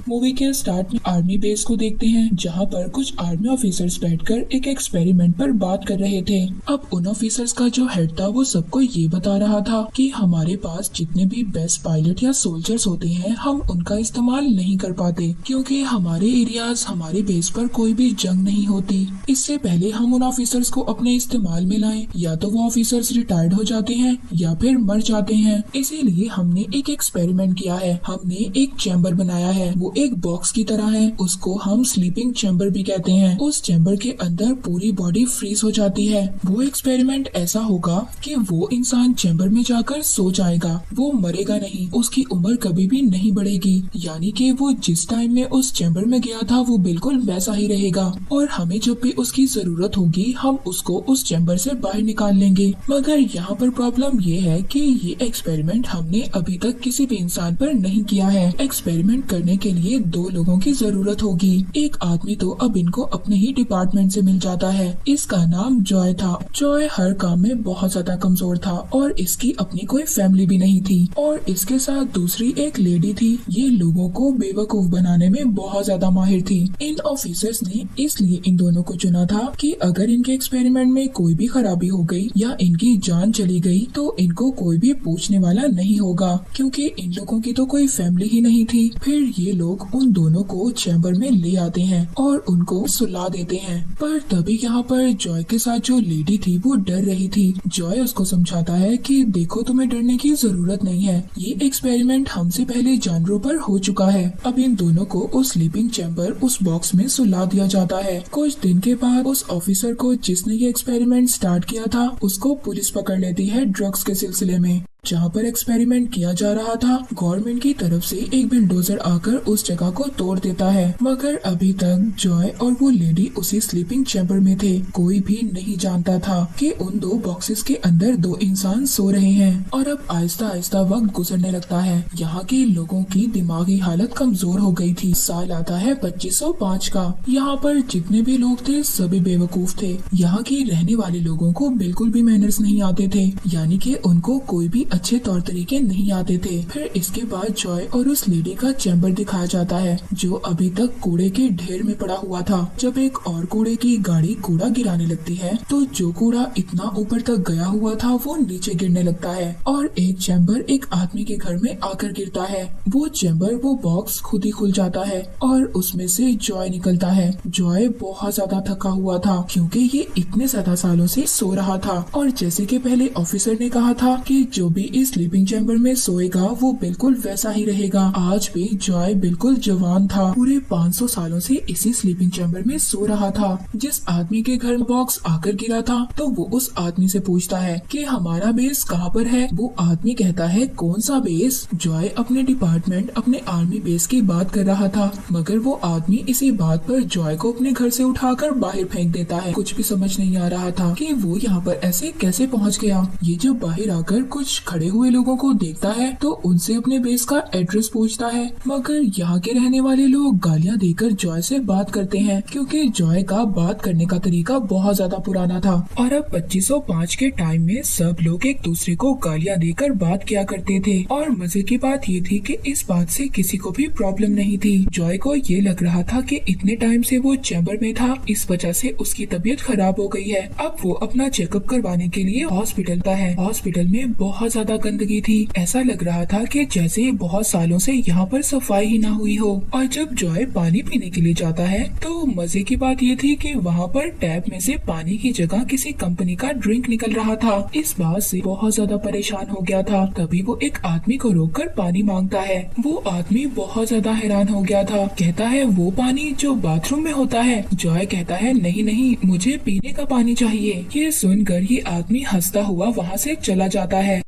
Movie के start में army base को देखते हैं, जहाँ पर कुछ आर्मी ऑफिसर्स बैठकर एक एक्सपेरिमेंट पर बात कर रहे थे। अब उन ऑफिसर्स का जो हेड था वो सबको ये बता रहा था कि हमारे पास जितने भी बेस्ट पायलट या सोल्जर्स होते हैं हम उनका इस्तेमाल नहीं कर पाते, क्योंकि हमारे एरियाज हमारे बेस पर कोई भी जंग नहीं होती। इससे पहले हम उन ऑफिसर्स को अपने इस्तेमाल में लाएं, या तो वो ऑफिसर्स रिटायर्ड हो जाते हैं या फिर मर जाते हैं। इसीलिए हमने एक एक्सपेरिमेंट किया है। हमने एक चैम्बर बनाया है, वो एक बॉक्स की तरह है, उसको हम स्लीपिंग चैम्बर भी कहते हैं। उस चैम्बर के अंदर पूरी बॉडी फ्रीज हो जाती है। वो एक्सपेरिमेंट ऐसा होगा कि वो इंसान चैम्बर में जाकर सो जाएगा, वो मरेगा नहीं, उसकी उम्र कभी भी नहीं बढ़ेगी, यानी कि वो जिस टाइम में उस चैम्बर में गया था वो बिल्कुल वैसा ही रहेगा। और हमें जब भी उसकी जरूरत होगी हम उसको उस चैम्बर से बाहर निकाल लेंगे। मगर यहाँ पर प्रॉब्लम ये है कि ये एक्सपेरिमेंट हमने अभी तक किसी भी इंसान पर नहीं किया है। एक्सपेरिमेंट करने के लिए 2 लोगों की जरूरत होगी। एक आदमी तो अब इनको अपने ही डिपार्टमेंट से मिल जाता है। इसका नाम जॉय था। जॉय हर काम में बहुत ज्यादा कमजोर था और इसकी अपनी कोई फैमिली भी नहीं थी। और इसके साथ दूसरी एक लेडी थी। ये लोगों को बेवकूफ बनाने में बहुत ज्यादा माहिर थी। इन ऑफिसर्स ने इसलिए इन दोनों को चुना था कि अगर इनके एक्सपेरिमेंट में कोई भी खराबी हो गई या इनकी जान चली गई तो इनको कोई भी पूछने वाला नहीं होगा, क्योंकि इन लोगों की तो कोई फैमिली ही नहीं थी। फिर ये लोग उन दोनों को चैम्बर में ले आते हैं और उनको सुला देते हैं। पर तभी यहाँ पर जॉय के साथ जो लेडी थी वो डर रही थी। जॉय उसको समझाता है कि देखो तुम्हें डरने की जरूरत नहीं है, ये एक्सपेरिमेंट हमसे पहले जानवरों पर हो चुका है। अब इन दोनों को उस स्लीपिंग चैम्बर उस बॉक्स में सुला दिया जाता है। कुछ दिन के बाद उस ऑफिसर को जिसने ये एक्सपेरिमेंट स्टार्ट किया था उसको पुलिस पकड़ लेती है ड्रग्स के सिलसिले में। जहाँ पर एक्सपेरिमेंट किया जा रहा था गवर्नमेंट की तरफ से एक बिल्डोजर आकर उस जगह को तोड़ देता है। मगर अभी तक जॉय और वो लेडी उसी स्लीपिंग चैम्बर में थे। कोई भी नहीं जानता था कि उन 2 बॉक्सेस के अंदर 2 इंसान सो रहे हैं। और अब आहिस्ता आहिस्ता वक्त गुजरने लगता है। यहाँ के लोगों की दिमागी हालत कमजोर हो गई थी। साल आता है 2505 का। यहाँ पर जितने भी लोग थे सभी बेवकूफ थे। यहाँ के रहने वाले लोगों को बिल्कुल भी मैनर्स नहीं आते थे, यानी कि उनको कोई भी अच्छे तौर तरीके नहीं आते थे। फिर इसके बाद जॉय और उस लेडी का चैम्बर दिखाया जाता है जो अभी तक कूड़े के ढेर में पड़ा हुआ था। जब एक और कूड़े की गाड़ी कूड़ा गिराने लगती है तो जो कूड़ा इतना ऊपर तक गया हुआ था वो नीचे गिरने लगता है और एक चैम्बर एक आदमी के घर में आकर गिरता है। वो चैम्बर वो बॉक्स खुद ही खुल जाता है और उसमें से जॉय निकलता है। जॉय बहुत ज्यादा थका हुआ था क्योंकि ये इतने ज्यादा सालों से सो रहा था। और जैसे कि पहले ऑफिसर ने कहा था कि जो भी इस स्लीपिंग चैम्बर में सोएगा वो बिल्कुल वैसा ही रहेगा। आज भी जॉय बिल्कुल जवान था। पूरे 500 सालों से इसी स्लीपिंग चैम्बर में सो रहा था। जिस आदमी के घर बॉक्स आकर गिरा था तो वो उस आदमी से पूछता है कि हमारा बेस कहाँ पर है। वो आदमी कहता है कौन सा बेस। जॉय अपने डिपार्टमेंट अपने आर्मी बेस की बात कर रहा था, मगर वो आदमी इसी बात पर जॉय को अपने घर से उठाकर बाहर फेंक देता है। कुछ भी समझ नहीं आ रहा था कि वो यहाँ पर ऐसे कैसे पहुँच गया। ये जब बाहर आकर कुछ खड़े हुए लोगों को देखता है तो उनसे अपने बेस का एड्रेस पूछता है, मगर यहाँ के रहने वाले लोग गालियाँ देकर जॉय से बात करते हैं क्योंकि जॉय का बात करने का तरीका बहुत ज्यादा पुराना था। और अब 2505 के टाइम में सब लोग एक दूसरे को गालियाँ देकर बात किया करते थे। और मजे की बात ये थी कि इस बात से किसी को भी प्रॉब्लम नहीं थी। जॉय को ये लग रहा था कि इतने टाइम से वो चैम्बर में था, इस वजह से उसकी तबीयत खराब हो गई है। अब वो अपना चेकअप करवाने के लिए हॉस्पिटल था है। हॉस्पिटल में बहुत ज्यादा गंदगी थी। ऐसा लग रहा था कि जैसे बहुत सालों से यहाँ पर सफाई ही ना हुई हो। और जब जॉय पानी पीने के लिए जाता है तो मजे की बात ये थी कि वहाँ पर टैप में से पानी की जगह किसी कंपनी का ड्रिंक निकल रहा था। इस बात से बहुत ज्यादा परेशान हो गया था। तभी वो एक आदमी को रोककर पानी मांगता है। वो आदमी बहुत ज्यादा हैरान हो गया था। कहता है वो पानी जो बाथरूम में होता है। जॉय कहता है नहीं नहीं, मुझे पीने का पानी चाहिए। ये सुनकर ये आदमी हंसता हुआ वहाँ से चला जाता है।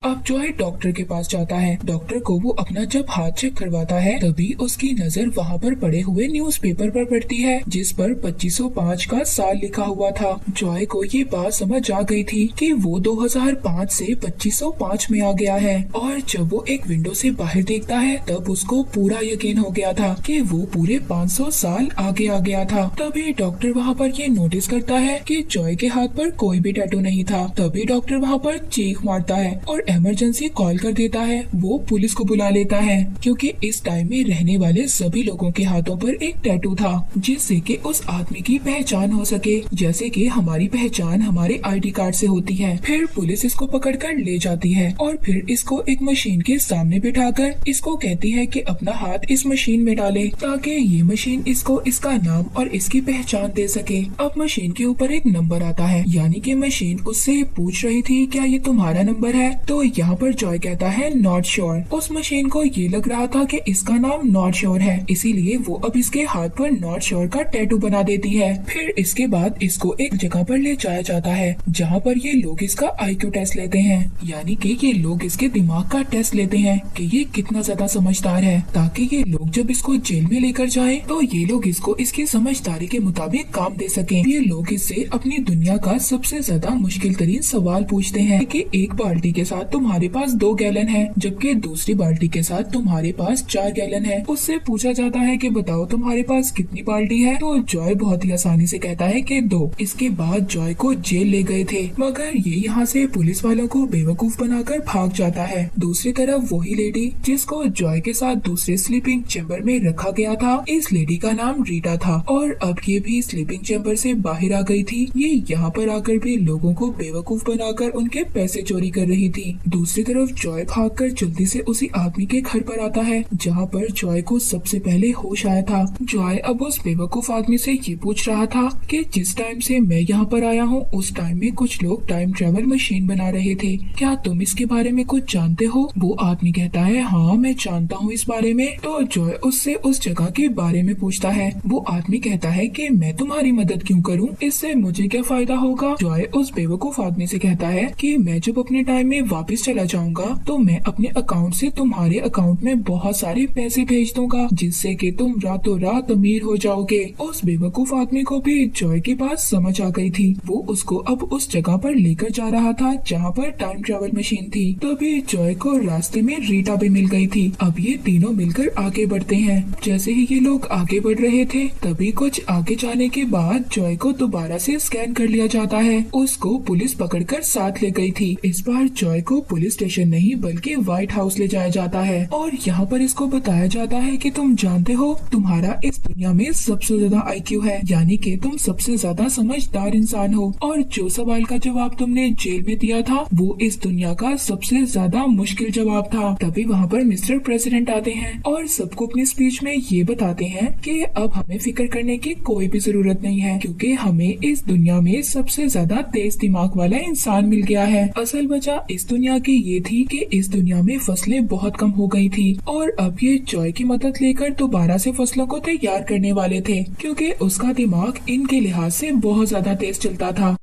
अब जॉय डॉक्टर के पास जाता है। डॉक्टर को वो अपना जब हाथ चेक करवाता है तभी उसकी नजर वहाँ पर पड़े हुए न्यूज़पेपर पर पड़ती है जिस पर 2505 का साल लिखा हुआ था। जॉय को ये बात समझ आ गई थी कि वो 2005 से 2505 में आ गया है। और जब वो एक विंडो से बाहर देखता है तब उसको पूरा यकीन हो गया था कि वो पूरे 500 साल आगे आ गया था। तभी डॉक्टर वहाँ पर ये नोटिस करता है कि जॉय के हाथ पर कोई भी टैटू नहीं था। तभी डॉक्टर वहाँ पर चीख मारता है और इमरजेंसी कॉल कर देता है, वो पुलिस को बुला लेता है क्योंकि इस टाइम में रहने वाले सभी लोगों के हाथों पर एक टैटू था जिससे कि उस आदमी की पहचान हो सके, जैसे कि हमारी पहचान हमारे आईडी कार्ड से होती है। फिर पुलिस इसको पकड़कर ले जाती है और फिर इसको एक मशीन के सामने बिठाकर इसको कहती है कि अपना हाथ इस मशीन में डाले ताकि ये मशीन इसको इसका नाम और इसकी पहचान दे सके। अब मशीन के ऊपर एक नंबर आता है, यानी कि मशीन उससे पूछ रही थी क्या ये तुम्हारा नंबर है, तो यहाँ पर जॉय कहता है नॉट श्योर। उस मशीन को ये लग रहा था कि इसका नाम नॉट श्योर है, इसीलिए वो अब इसके हाथ पर नॉट श्योर का टैटू बना देती है। फिर इसके बाद इसको एक जगह पर ले जाया जाता है जहाँ पर ये लोग इसका IQ टेस्ट लेते हैं, यानी कि ये लोग इसके दिमाग का टेस्ट लेते हैं कि ये कितना ज्यादा समझदार है, ताकि ये लोग जब इसको जेल में लेकर जाएं तो ये लोग इसको इसकी समझदारी के मुताबिक काम दे सकें। ये लोग इससे अपनी दुनिया का सबसे ज्यादा मुश्किल तरीन सवाल पूछते हैं कि एक बाल्टी के साथ तुम्हारे पास 2 गैलन है, जबकि दूसरी बाल्टी के साथ तुम्हारे पास 4 गैलन है। उससे पूछा जाता है कि बताओ तुम्हारे पास कितनी बाल्टी है, तो जॉय बहुत ही आसानी से कहता है कि 2। इसके बाद जॉय को जेल ले गए थे, मगर ये यहाँ से पुलिस वालों को बेवकूफ बनाकर भाग जाता है। दूसरी तरफ वही लेडी जिसको जॉय के साथ दूसरे स्लीपिंग चैम्बर में रखा गया था, इस लेडी का नाम रीटा था और अब ये भी स्लीपिंग चैम्बर से बाहर आ गई थी। ये यहाँ पर आकर भी लोगों को बेवकूफ बनाकर उनके पैसे चोरी कर रही थी। दूसरी तरफ जॉय भागकर जल्दी से उसी आदमी के घर पर आता है जहाँ पर जॉय को सबसे पहले होश आया था। जॉय अब उस बेवकूफ आदमी से ये पूछ रहा था कि जिस टाइम से मैं यहाँ पर आया हूँ उस टाइम में कुछ लोग टाइम ट्रेवल मशीन बना रहे थे, क्या तुम इसके बारे में कुछ जानते हो? वो आदमी कहता है हाँ मैं जानता हूँ इस बारे में। तो जॉय उससे उस जगह के बारे में पूछता है। वो आदमी कहता है कि मैं तुम्हारी मदद क्यों करूँ, इससे मुझे क्या फायदा होगा? जॉय उस बेवकूफ आदमी से कहता है कि मैं जब अपने टाइम में वापस चला जाऊंगा तो मैं अपने अकाउंट से तुम्हारे अकाउंट में बहुत सारे पैसे भेज दूंगा जिससे कि तुम रातों रात अमीर हो जाओगे। उस बेवकूफ आदमी को भी जॉय की बात समझ आ गई थी। वो उसको अब उस जगह पर लेकर जा रहा था जहाँ पर टाइम ट्रेवल मशीन थी। तभी जॉय को रास्ते में रीटा भी मिल गई थी। अब ये तीनों मिलकर आगे बढ़ते हैं। जैसे ही ये लोग आगे बढ़ रहे थे तभी कुछ आगे जाने के बाद जॉय को दोबारा से स्कैन कर लिया जाता है। उसको पुलिस पकड़कर साथ ले गई थी। इस बार जॉय को पुलिस स्टेशन नहीं बल्कि व्हाइट हाउस ले जाया जाता है और यहाँ पर इसको बताया जाता है कि तुम जानते हो तुम्हारा इस दुनिया में सबसे ज्यादा IQ है, यानी कि तुम सबसे ज्यादा समझदार इंसान हो और जो सवाल का जवाब तुमने जेल में दिया था वो इस दुनिया का सबसे ज्यादा मुश्किल जवाब था। तभी वहाँ पर मिस्टर प्रेसिडेंट आते हैं और सबको अपनी स्पीच में ये बताते हैं कि अब हमें फिक्र करने की कोई भी जरूरत नहीं है क्योंकि हमें इस दुनिया में सबसे ज्यादा तेज दिमाग वाला इंसान मिल गया है। असल वजह इस दुनिया की ये थी कि इस दुनिया में फसलें बहुत कम हो गई थी और अब ये जॉय की मदद लेकर दोबारा से फसलों को तैयार करने वाले थे क्योंकि उसका दिमाग इनके लिहाज से बहुत ज्यादा तेज चलता था।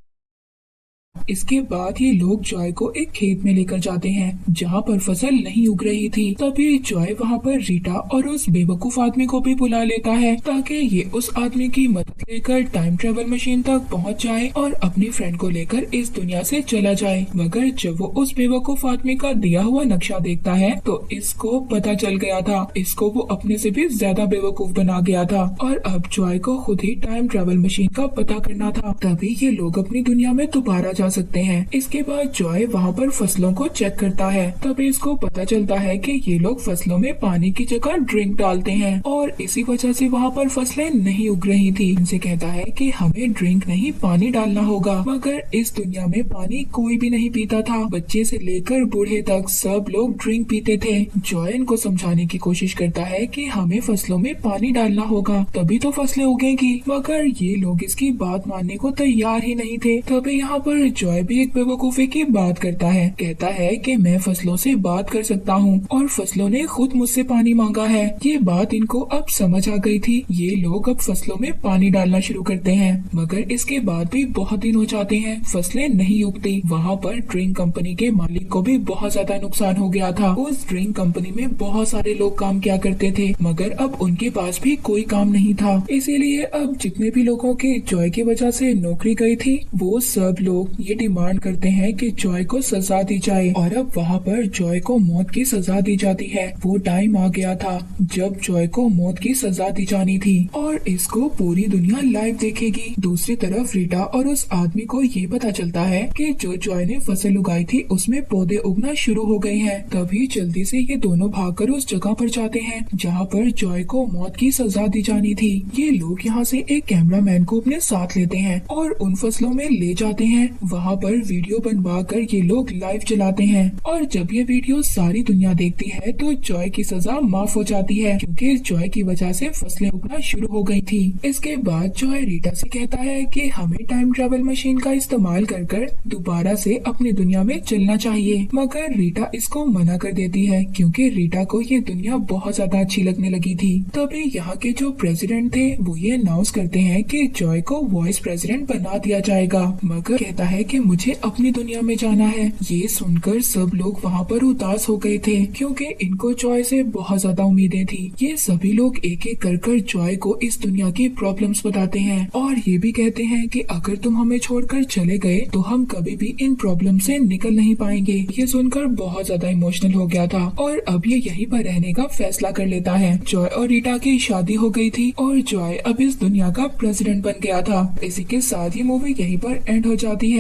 इसके बाद ये लोग जॉय को एक खेत में लेकर जाते हैं जहाँ पर फसल नहीं उग रही थी। तभी जॉय वहाँ पर रीटा और उस बेवकूफ आदमी को भी बुला लेता है ताकि ये उस आदमी की मदद लेकर टाइम ट्रेवल मशीन तक पहुँच जाए और अपनी फ्रेंड को लेकर इस दुनिया से चला जाए। मगर जब वो उस बेवकूफ आदमी का दिया हुआ नक्शा देखता है तो इसको पता चल गया था, इसको वो अपने से भी ज्यादा बेवकूफ बना गया था और अब जॉय को खुद ही टाइम ट्रेवल मशीन का पता करना था। तभी ये लोग अपनी दुनिया में दोबारा जा सकते हैं। इसके बाद जॉय वहाँ पर फसलों को चेक करता है। तभी इसको पता चलता है कि ये लोग फसलों में पानी की जगह ड्रिंक डालते हैं और इसी वजह से वहाँ पर फसलें नहीं उग रही थी। इनसे कहता है कि हमें ड्रिंक नहीं पानी डालना होगा, मगर इस दुनिया में पानी कोई भी नहीं पीता था। बच्चे से लेकर बूढ़े तक सब लोग ड्रिंक पीते थे। जॉय इनको समझाने की कोशिश करता है कि हमें फसलों में पानी डालना होगा तभी तो फसलें उगेंगी, मगर ये लोग इसकी बात मानने को तैयार ही नहीं थे। तभी यहाँ पर जॉय भी एक बेवकूफी की बात करता है। कहता है कि मैं फसलों से बात कर सकता हूँ और फसलों ने खुद मुझसे पानी मांगा है। ये बात इनको अब समझ आ गई थी। ये लोग अब फसलों में पानी डालना शुरू करते हैं, मगर इसके बाद भी बहुत दिन हो जाते हैं, फसलें नहीं उगती। वहाँ पर ड्रिंक कंपनी के मालिक को भी बहुत ज्यादा नुकसान हो गया था। उस ड्रिंक कंपनी में बहुत सारे लोग काम किया करते थे, मगर अब उनके पास भी कोई काम नहीं था। इसीलिए अब जितने भी लोगों के जॉय की वजह से नौकरी गई थी वो सब लोग ये डिमांड करते हैं कि जॉय को सजा दी जाए और अब वहाँ पर जॉय को मौत की सजा दी जाती है। वो टाइम आ गया था जब जॉय को मौत की सजा दी जानी थी और इसको पूरी दुनिया लाइव देखेगी। दूसरी तरफ रीटा और उस आदमी को ये पता चलता है कि जो जॉय ने फसल उगाई थी उसमें पौधे उगना शुरू हो गए हैं। तभी जल्दी से ये दोनों भागकर उस जगह पर जाते हैं जहाँ पर जॉय को मौत की सजा दी जानी थी। ये लोग यहाँ से एक कैमरामैन को अपने साथ लेते हैं और उन फसलों में ले जाते हैं। वहाँ पर वीडियो बनवा कर ये लोग लाइव चलाते हैं और जब ये वीडियो सारी दुनिया देखती है तो जॉय की सजा माफ हो जाती है क्योंकि जॉय की वजह से फसलें उगना शुरू हो गई थी। इसके बाद जॉय रीटा से कहता है कि हमें टाइम ट्रेवल मशीन का इस्तेमाल कर दोबारा से अपनी दुनिया में चलना चाहिए, मगर रीटा इसको मना कर देती है क्योंकि रीटा को ये दुनिया बहुत ज्यादा अच्छी लगने लगी थी। तभी यहाँ के जो प्रेसिडेंट थे वो ये अनाउंस करते हैं कि जॉय को वाइस प्रेसिडेंट बना दिया जाएगा, मगर कहता है कि मुझे अपनी दुनिया में जाना है। ये सुनकर सब लोग वहाँ पर उदास हो गए थे क्योंकि इनको जॉय से बहुत ज्यादा उम्मीदें थी। ये सभी लोग एक एक कर जॉय को इस दुनिया की प्रॉब्लम्स बताते हैं और ये भी कहते हैं कि अगर तुम हमें छोड़कर चले गए तो हम कभी भी इन प्रॉब्लम से निकल नहीं पाएंगे। ये सुनकर बहुत ज्यादा इमोशनल हो गया था और अब ये यहीं पर रहने का फैसला कर लेता है। जॉय और रीटा की शादी हो गई थी और जॉय अब इस दुनिया का प्रेसिडेंट बन गया था। इसी के साथ ही मूवी यहीं पर एंड हो जाती है।